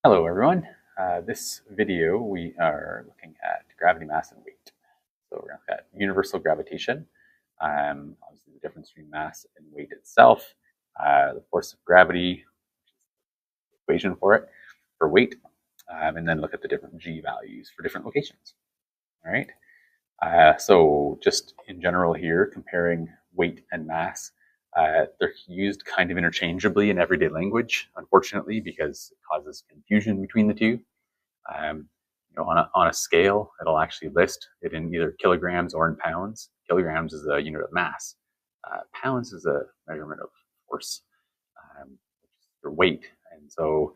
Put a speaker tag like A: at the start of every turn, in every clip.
A: Hello everyone. This video we are looking at gravity, mass, and weight. So we're going to look at universal gravitation, obviously the difference between mass and weight itself, the force of gravity, equation for it, for weight, and then look at the different g values for different locations. All right. So just in general here, comparing weight and mass, they're used kind of interchangeably in everyday language, unfortunately, because it causes confusion between the two. On a scale, it'll actually list it in either kilograms or in pounds. Kilograms is a unit of mass. Pounds is a measurement of force, your weight. And so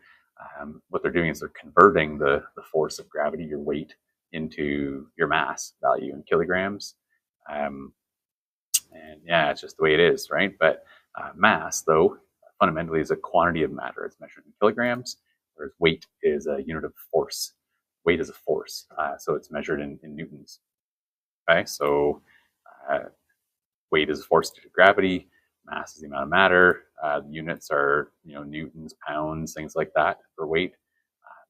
A: what they're doing is they're converting the force of gravity, your weight, into your mass value in kilograms. And yeah, it's just the way it is, right? But mass, though, fundamentally is a quantity of matter. It's measured in kilograms, whereas weight is a unit of force. Weight is a force, so it's measured in newtons. Okay, so weight is a force due to gravity. Mass is the amount of matter. The units are, newtons, pounds, things like that for weight.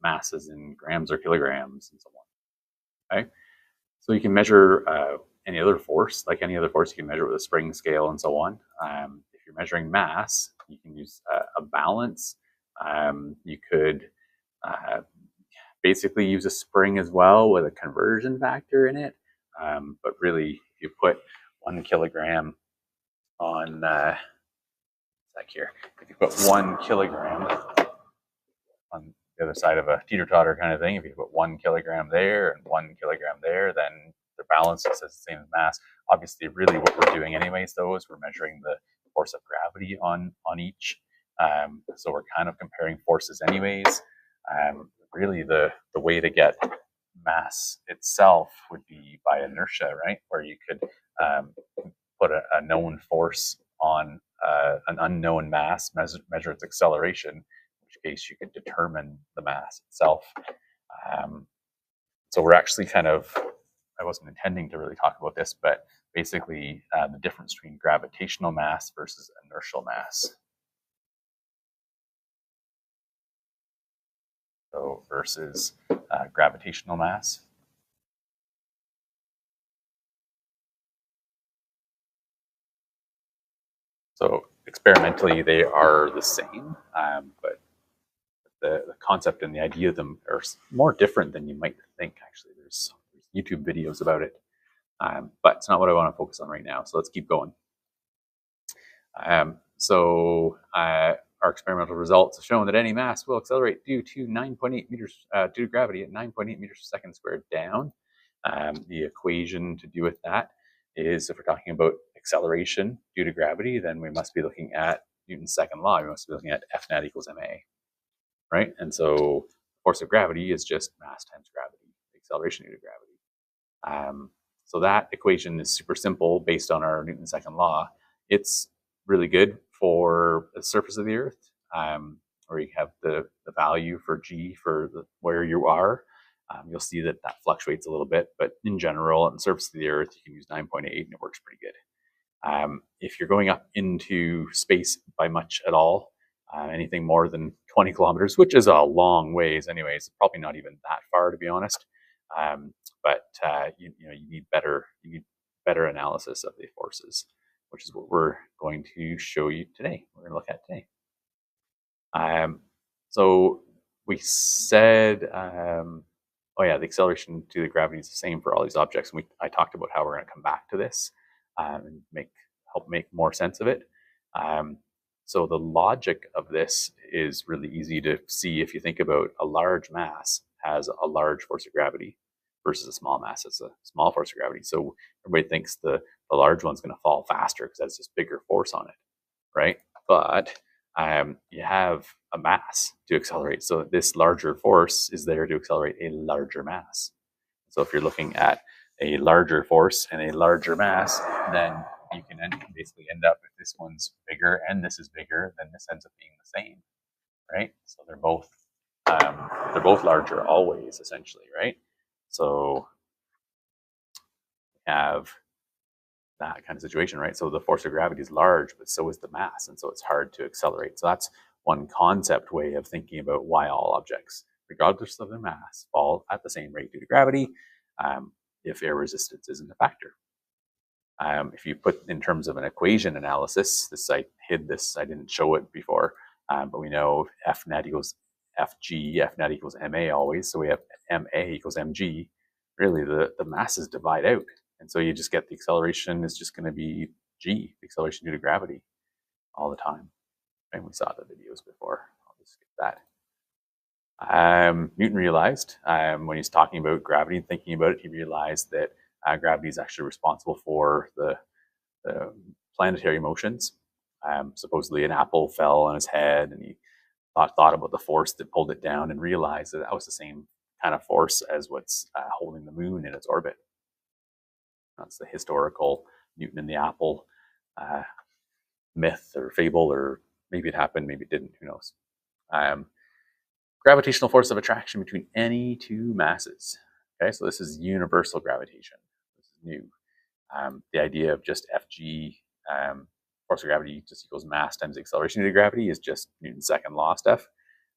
A: Mass is in grams or kilograms, and so on. Okay, so you can measure any other force, like any other force. You can measure with a spring scale and so on. If you're measuring mass, you can use a balance. You could basically use a spring as well with a conversion factor in it. But really, if you put 1 kilogram on, here, if you put 1 kilogram on the other side of a teeter-totter kind of thing, if you put 1 kilogram there and 1 kilogram there, then the balance is the same as mass. Obviously, really what we're doing anyways, though, is we're measuring the force of gravity on each. So we're kind of comparing forces anyways. Really, the way to get mass itself would be by inertia, right? Where you could put a known force on an unknown mass, measure its acceleration, in which case you could determine the mass itself. So we're actually I wasn't intending to really talk about this, but basically the difference between gravitational mass versus inertial mass. So versus gravitational mass. So experimentally, they are the same, but the concept and the idea of them are more different than you might think. Actually, there's YouTube videos about it, but it's not what I want to focus on right now. So let's keep going. Our experimental results have shown that any mass will accelerate due to 9.8 meters due to gravity at 9.8 meters per second squared down. The equation to do with that is, if we're talking about acceleration due to gravity, then we must be looking at Newton's second law. We must be looking at F net equals ma, right? And so force of gravity is just mass times gravity, acceleration due to gravity. So that equation is super simple based on our Newton's second law. It's really good for the surface of the Earth, where you have the value for g for where you are. You'll see that fluctuates a little bit, but in general, on the surface of the Earth, you can use 9.8 and it works pretty good. If you're going up into space by much at all, anything more than 20 kilometers, which is a long ways anyways, probably not even that far to be honest. But you need better analysis of the forces, which is what we're going to show you today. We're going to look at today. So we said, the acceleration to the gravity is the same for all these objects. And I talked about how we're going to come back to this and help make more sense of it. So the logic of this is really easy to see if you think about a large mass has a large force of gravity versus a small mass has a small force of gravity. So everybody thinks the large one's going to fall faster because that's this bigger force on it, right? But you have a mass to accelerate. So this larger force is there to accelerate a larger mass. So if you're looking at a larger force and a larger mass, then you can basically end up, if this one's bigger and this is bigger, then this ends up being the same, right? So they're both larger always, essentially, right? So we have that kind of situation, right? So the force of gravity is large, but so is the mass, and so it's hard to accelerate. So that's one concept way of thinking about why all objects regardless of their mass, fall at the same rate due to gravity if air resistance isn't a factor. If you put in terms of an equation analysis, I hid this, I didn't show it before, but we know F net equals Fg, F net equals ma always, so we have ma equals mg. Really, the masses divide out, and so you just get the acceleration is just going to be g, the acceleration due to gravity, all the time. And we saw the videos before. I'll just skip that. Newton realized when he's talking about gravity and thinking about it, he realized that gravity is actually responsible for the planetary motions. Supposedly an apple fell on his head, and he thought about the force that pulled it down and realized that was the same kind of force as what's holding the moon in its orbit. That's the historical Newton and the apple myth or fable, or maybe it happened, maybe it didn't, who knows. Gravitational force of attraction between any two masses. Okay, so this is universal gravitation. This is new. The idea of just Fg, force of gravity just equals mass times the acceleration due to gravity, is just Newton's second law stuff.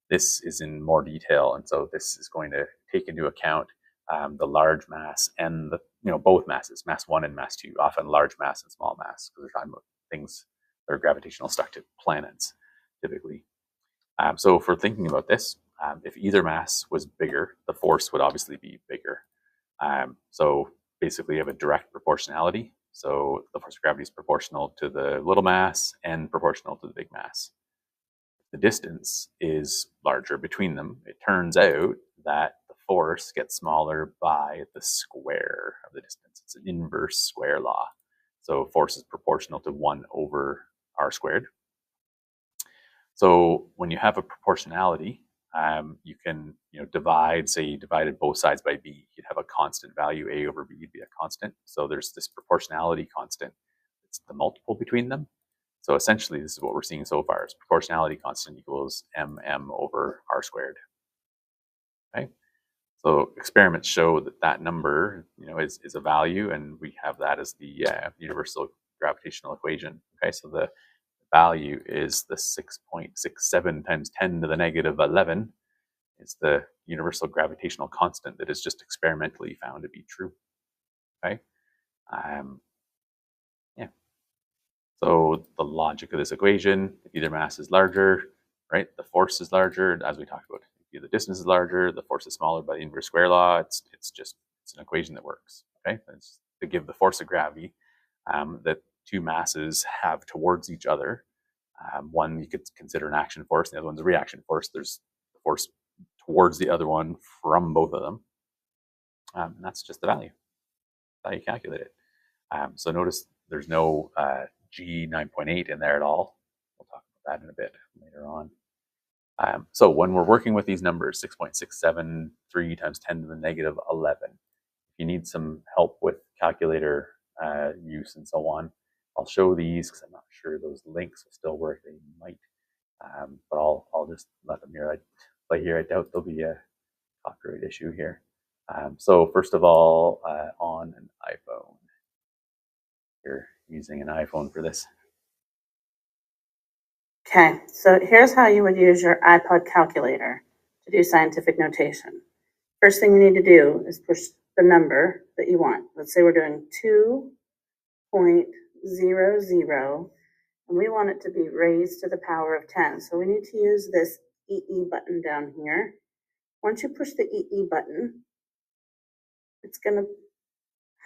A: This is in more detail, and so this is going to take into account the large mass and the both masses, mass 1 and mass 2, often large mass and small mass, because we're talking about things that are gravitational stuck to planets, typically. So if we're thinking about this, if either mass was bigger, the force would obviously be bigger. So basically you have a direct proportionality. So the force of gravity is proportional to the little mass and proportional to the big mass. The distance is larger between them. It turns out that the force gets smaller by the square of the distance. It's an inverse square law. So force is proportional to 1 over r squared. So when you have a proportionality, you can divide, say you divided both sides by b, you'd have a constant value, a over b would be a constant. So there's this proportionality constant. It's the multiple between them. So essentially this is what we're seeing so far, is proportionality constant equals mm over r squared. Okay? So experiments show that that number is a value, and we have that as the universal gravitational equation. Okay, so the value is the 6.67 times 10 to the negative 11 is the universal gravitational constant that is just experimentally found to be true. Okay. Yeah. So the logic of this equation, if either mass is larger, right, the force is larger, as we talked about. If the distance is larger, the force is smaller by the inverse square law. It's an equation that works. Okay. It's to give the force of gravity that two masses have towards each other. One you could consider an action force, the other one's a reaction force. There's the force towards the other one from both of them. And that's just the value. That's how you calculate it. So notice there's no G 9.8 in there at all. We'll talk about that in a bit later on. So when we're working with these numbers, 6.673 times 10 to the negative 11, if you need some help with calculator use and so on, I'll show these because I'm not sure those links will still work. They might, but I'll just let them here. I doubt there'll be a copyright issue here. So first of all, on an iPhone, you're using an iPhone for this.
B: Okay, so here's how you would use your iPod calculator to do scientific notation. First thing you need to do is push the number that you want. Let's say we're doing 2.00, and we want it to be raised to the power of 10. So we need to use this EE button down here. Once you push the EE button, it's going to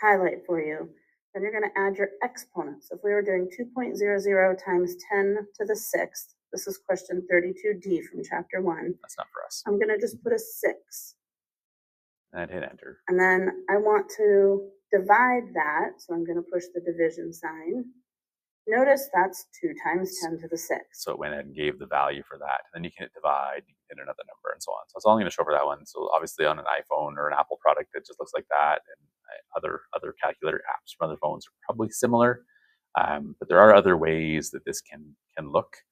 B: highlight for you. Then you're going to add your exponents. If we were doing 2.00 times 10 to the 6th, this is question 32D from chapter 1.
A: That's not for us.
B: I'm going to just put a 6.
A: And hit enter.
B: And then I want to divide that, so I'm going to push the division sign. Notice that's 2 times 10 to the 6th.
A: So it went ahead and gave the value for that. And then you can hit divide, you can hit another number, and so on. So that's all I'm going to show for that one. So obviously on an iPhone or an Apple product, it just looks like that. And other calculator apps from other phones are probably similar. But there are other ways that this can look.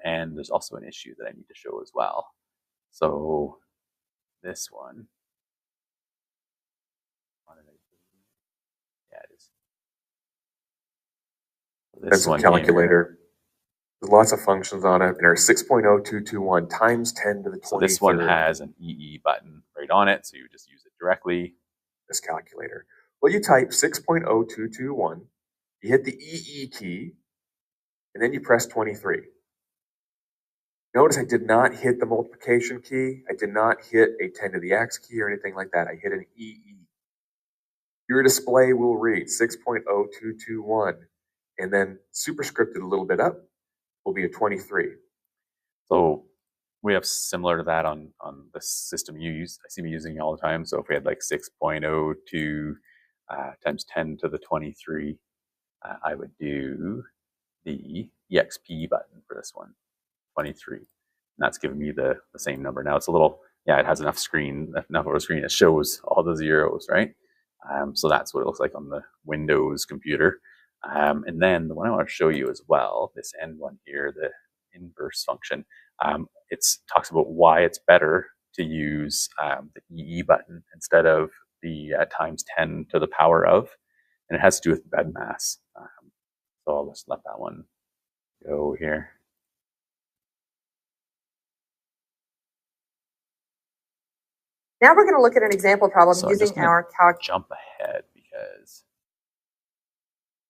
A: And there's also an issue that I need to show as well. So this one. Yeah, it is. This one calculator.
C: There's lots of functions on it. There's 6.0221 times 10 to the 23rd.
A: So this one has an EE button right on it, so you just use it directly.
C: This calculator. Well, you type 6.0221, you hit the EE key, and then you press 23. Notice I did not hit the multiplication key. I did not hit a 10 to the x key or anything like that. I hit an EE. Your display will read 6.0221, and then superscripted a little bit up will be a 23.
A: So we have similar to that on the system you use. I see me using it all the time. So if we had like 6.02 times 10 to the 23, I would do the EXP button for this one, 23. And that's giving me the same number. Now it's a little, yeah, it has enough of a screen. It shows all the zeros, right? So that's what it looks like on the Windows computer. And then the one I want to show you as well, this end one here, the inverse function, it talks about why it's better to use the EE button instead of the times 10 to the power of, and it has to do with bed mass. So I'll just let that one go here.
D: Now we're going to look at an example problem using our
A: jump ahead because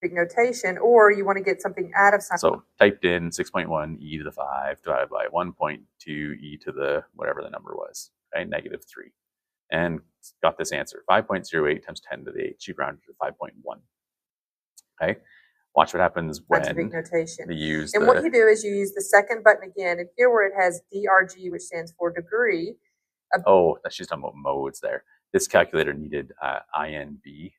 D: notation, or you want to get something out of something.
A: So typed in 6.1 e to the 5 divided by 1.2 e to the whatever the number was, right? -3. And got this answer, 5.08 times 10 to the 8. She rounded to 5.1. Okay. Watch what happens when
D: notation.
A: They use
D: what you do is you use the second button again, and here where it has DRG, which stands for degree.
A: Oh, she's talking about modes there. This calculator needed INV,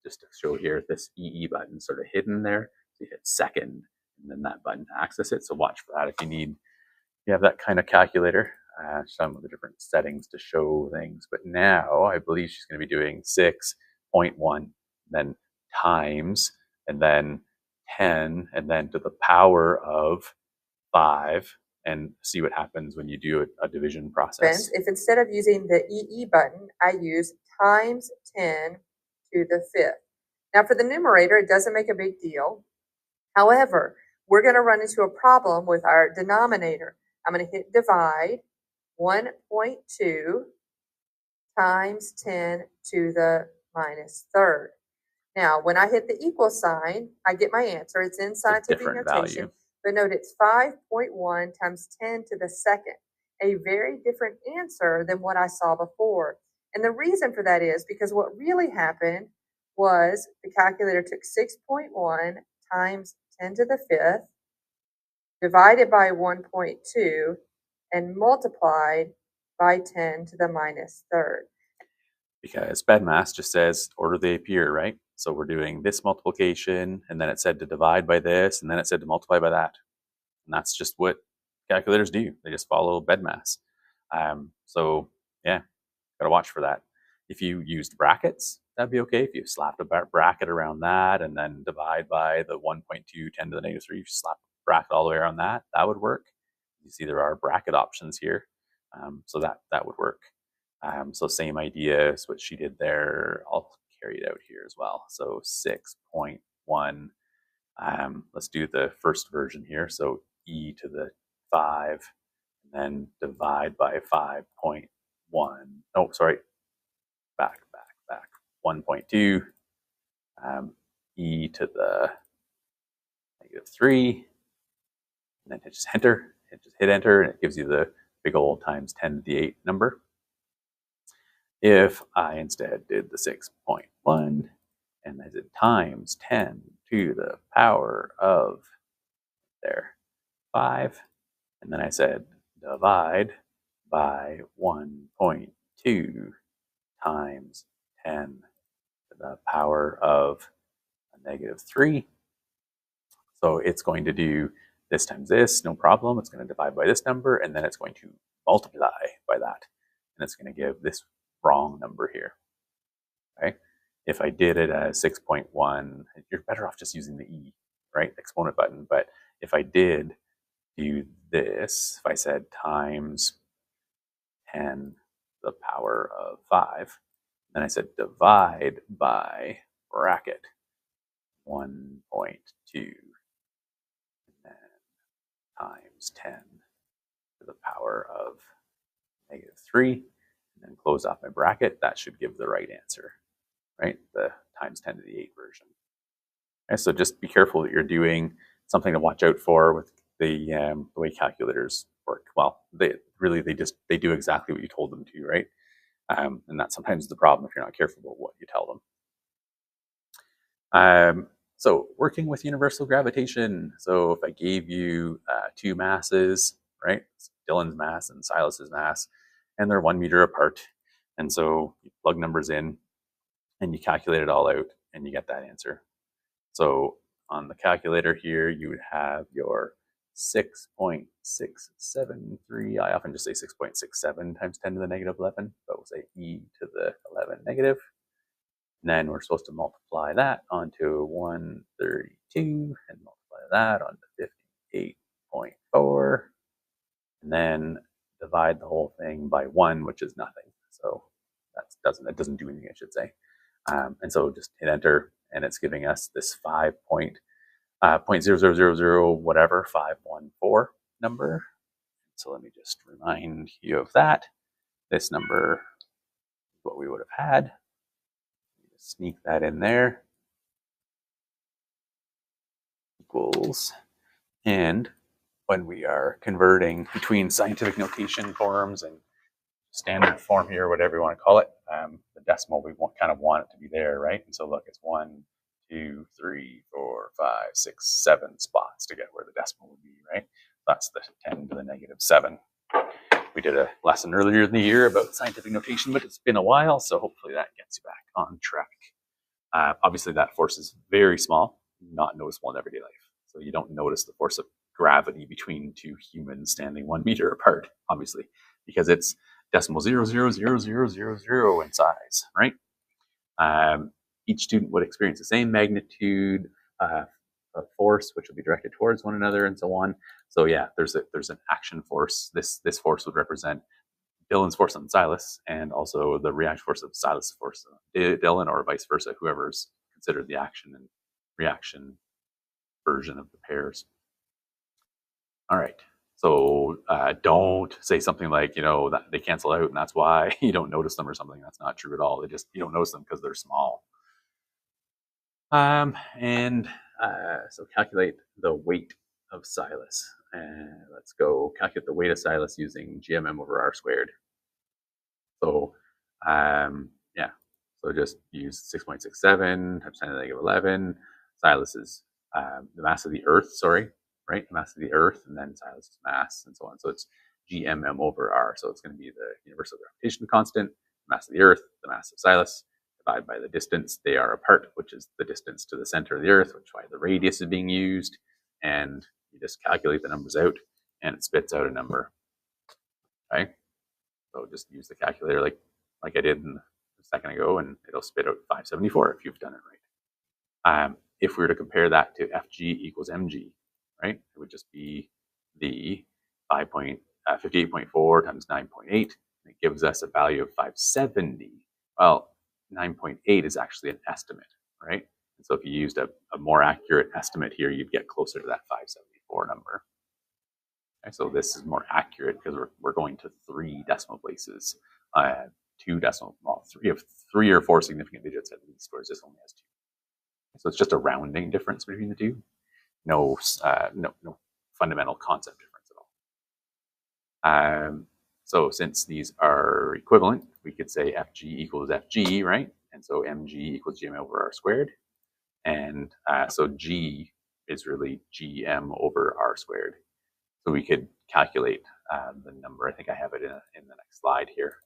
A: just to show here, this EE button sort of hidden there. So you hit second, and then that button to access it. So watch for that if you have that kind of calculator. Some of the different settings to show things. But now I believe she's going to be doing 6.1, then times, and then 10, and then to the power of 5, and see what happens when you do a division process.
D: If instead of using the EE button, I use times 10 to the 5th. Now for the numerator, it doesn't make a big deal. However, we're going to run into a problem with our denominator. I'm going to hit divide, 1.2 times 10 to the -3rd. Now, when I hit the equal sign, I get my answer. It's in scientific notation.
A: Value.
D: But note it's 5.1 times 10 to the 2nd, a very different answer than what I saw before. And the reason for that is because what really happened was the calculator took 6.1 times 10 to the 5th, divided by 1.2, and multiplied by 10 to the -3rd.
A: Because BEDMAS just says order they appear, right? So we're doing this multiplication, and then it said to divide by this, and then it said to multiply by that. And that's just what calculators do. They just follow BEDMAS. So yeah, gotta watch for that. If you used brackets, that'd be okay. If you slapped a bracket around that and then divide by the 1.2 10 to the -3, you slap a bracket all the way around that, that would work. You see there are bracket options here. So that would work. So same idea as what she did there. I'll carry it out here as well. So 6.1. Let's do the first version here. So e to the 5, and then divide by 5.1. Oh, sorry. Back. 1.2. E to the -3. And then just enter. Just hit enter, and it gives you the big old times 10 to the 8 number. If I instead did the 6.1 and I did times 10 to the power of 5, and then I said divide by 1.2 times 10 to the power of -3. So it's going to do this times this, no problem. It's going to divide by this number, and then it's going to multiply by that. And it's going to give this wrong number here. Okay. If I did it as 6.1, you're better off just using the E, right? Exponent button. But if I did do this, if I said times 10 to the power of 5, then I said divide by bracket 1.2, and then times 10 to the power of -3, and then close off my bracket. That should give the right answer, right? The times 10 to the 8 version. Okay, so just be careful that you're doing something to watch out for with the way calculators work. Well, they do exactly what you told them to, right? And that's sometimes the problem if you're not careful about what you tell them. So working with universal gravitation. So if I gave you two masses, right? Dylan's mass and Silas's mass, and they're 1 meter apart. And so you plug numbers in and you calculate it all out and you get that answer. So on the calculator here, you would have your 6.673. I often just say 6.67 times 10 to the negative 11, but we'll say e to the 11 negative. And then we're supposed to multiply that onto 132 and multiply that onto 58.4. And then divide the whole thing by 1, which is nothing. So that doesn't do anything, I should say. And so just hit enter, and it's giving us this 5.0000 whatever 514 number. So let me just remind you of that. This number is what we would have had. Just sneak that in there. Equals. And when we are converting between scientific notation forms and standard form here, whatever you want to call it, the decimal, we kind of want it to be there, right? And so look, it's 1, 2, 3, 4, 5, 6, 7 spots to get where the decimal would be, right? That's the 10 to the negative 7. We did a lesson earlier in the year about scientific notation, but it's been a while, so hopefully that gets you back on track. Obviously, that force is very small, not noticeable in everyday life. So you don't notice the force of gravity between two humans standing 1 meter apart, obviously, because it's decimal 0.00000 in size, right? Each student would experience the same magnitude of force, which will be directed towards one another, and so on. So yeah, there's an action force. This force would represent Dylan's force on Silas, and also the reaction force of Silas' force on Dylan, or vice versa, whoever's considered the action and reaction version of the pairs. All right. So don't say something like, that they cancel out and that's why you don't notice them or something. That's not true at all. You don't notice them because they're small. So calculate the weight of Silas. Let's go calculate the weight of Silas using GMM over R squared. So so just use 6.67 times 10 to the negative 11. Silas is the mass of the Earth, right? The mass of the Earth, and then Silas's mass, and so on. So it's GMM over R. So it's going to be the universal gravitation constant, the mass of the Earth, the mass of Silas, divided by the distance they are apart, which is the distance to the center of the Earth, which is why the radius is being used. And you just calculate the numbers out, and it spits out a number. Okay? So just use the calculator like I did a second ago, and it'll spit out 574 if you've done it right. If we were to compare that to FG equals mg, right, it would just be the 58.4 times 9.8. It gives us a value of 570. Well, 9.8 is actually an estimate, right? And so if you used a more accurate estimate here, you'd get closer to that 574 number. Okay, so this is more accurate because we're going to 3 decimal places. 2 decimal, well, 3 or 4 significant digits at least, whereas this only has 2. So it's just a rounding difference between the two. No fundamental concept difference at all. So since these are equivalent, we could say FG equals FG, right? And so mg equals GM over R squared. And so G is really GM over R squared. So we could calculate the number. I think I have it in the next slide here.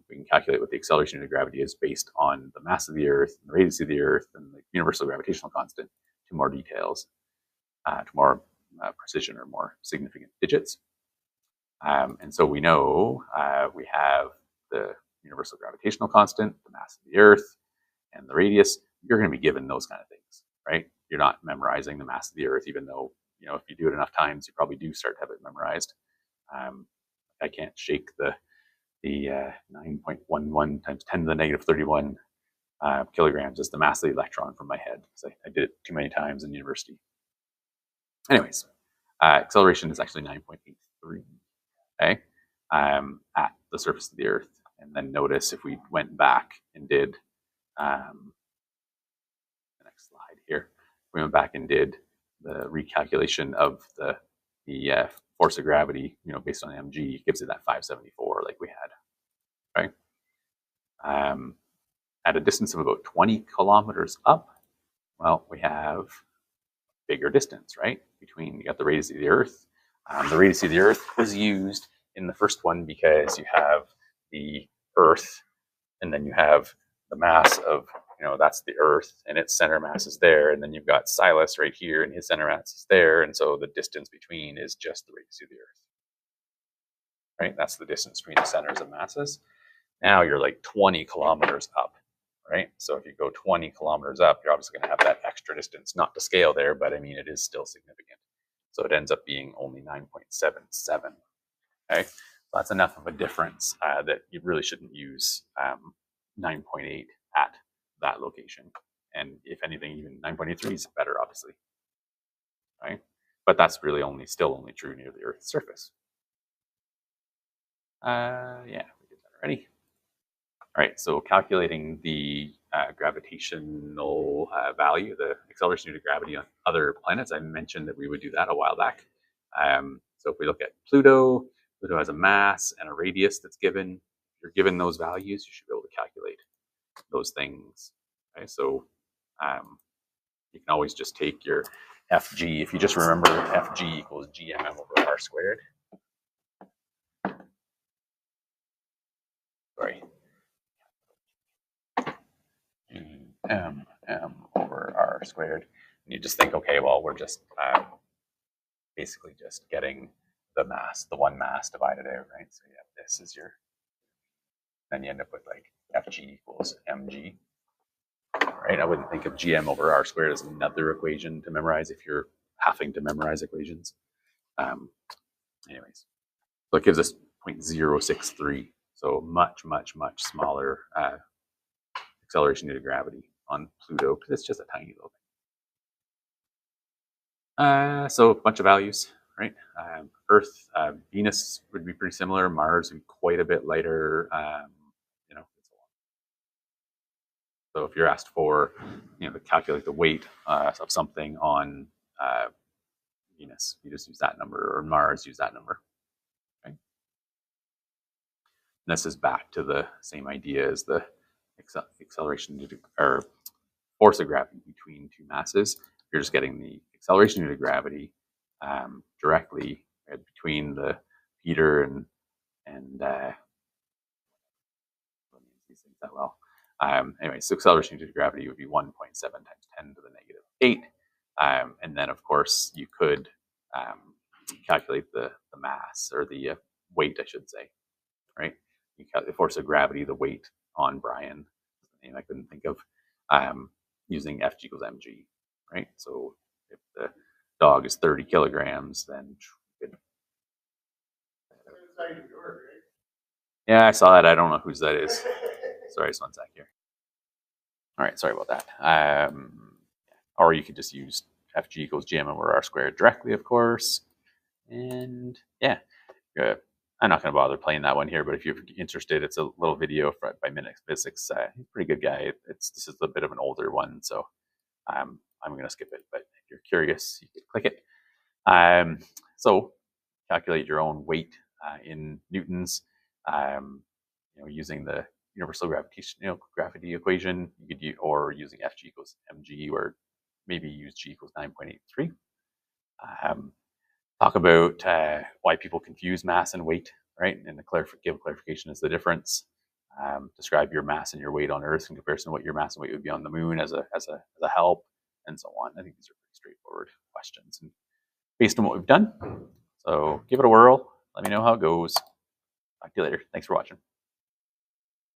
A: We can calculate what the acceleration of gravity is based on the mass of the Earth, and the radius of the Earth, and the universal gravitational constant to more details, to more precision or more significant digits. And so we know we have the universal gravitational constant, the mass of the Earth, and the radius. You're going to be given those kind of things, right? You're not memorizing the mass of the Earth, even though, if you do it enough times, you probably do start to have it memorized. I can't shake the 9.11 times 10 to the negative 31 kilograms is the mass of the electron from my head, because I did it too many times in university. Anyways, Acceleration is actually 9.83, okay, at the surface of the Earth. And then notice if we went back and did, the next slide here, we went back and did the recalculation of the force of gravity, based on mg, gives it that 574 like we had, right? At a distance of about 20 kilometers up, well, we have bigger distance, right? Between, you got the radius of the Earth. The radius of the Earth was used in the first one because you have the Earth, and then you have the mass of, that's the Earth, and its center mass is there, and then you've got Silas right here, and his center mass is there, and so the distance between is just the radius of the Earth, right? That's the distance between the centers of masses. Now you're like 20 kilometers up, right? So if you go 20 kilometers up, you're obviously going to have that extra distance, not to scale there, but I mean, it is still significant. So it ends up being only 9.77, okay? So that's enough of a difference that you really shouldn't use 9.8 at that location. And if anything, even 9.83 is better, obviously, right? But that's really still only true near the Earth's surface. Yeah, we did that already. All right, so calculating the gravitational value, the acceleration due to gravity on other planets. I mentioned that we would do that a while back. So if we look at Pluto, Pluto has a mass and a radius that's given. If you're given those values, you should be able to calculate those things. Okay, so you can always just take your FG. If you just remember FG equals GMM over R squared. Sorry. M over R squared. And you just think, okay, well, we're just basically just getting the mass, the one mass divided out, right? So yeah, this is your, then you end up with like FG equals mg, right? I wouldn't think of GM over R squared as another equation to memorize if you're having to memorize equations. Anyways, so it gives us 0.063. So much, much, much smaller acceleration due to gravity on Pluto, because it's just a tiny little thing. So a bunch of values, right? Earth, Venus would be pretty similar. Mars would be quite a bit lighter. So if you're asked for, to calculate the weight of something on Venus, you just use that number, or Mars, use that number. Okay. And this is back to the same idea as the acceleration due to, or force of gravity between two masses. You're just getting the acceleration due to gravity directly between the Peter and these things that well. Anyway, so acceleration due to gravity would be 1.7 times 10 to the negative 8. And then, of course, you could calculate the mass, or the weight, I should say, right? You calculate the force of gravity, the weight on Brian, the name I couldn't think of, using Fg equals mg, right? So if the dog is 30 kilograms, then yeah, I saw that. I don't know whose that is. Sorry, just one sec here. All right, sorry about that. Or you could just use Fg equals GM over R squared directly, of course. And yeah, I'm not going to bother playing that one here, but if you're interested, it's a little video by Minute Physics. He's a pretty good guy. This is a bit of an older one, so I'm going to skip it. But if you're curious, you can click it. So calculate your own weight in newtons, using the Universal Gravitation, gravity equation. You could or using Fg equals mg, or maybe use G equals 9.83. Talk about why people confuse mass and weight, right? And give clarification as the difference. Describe your mass and your weight on Earth in comparison to what your mass and weight would be on the Moon as a help, and so on. I think these are pretty straightforward questions, and based on what we've done. So give it a whirl. Let me know how it goes. Talk to you later. Thanks for watching.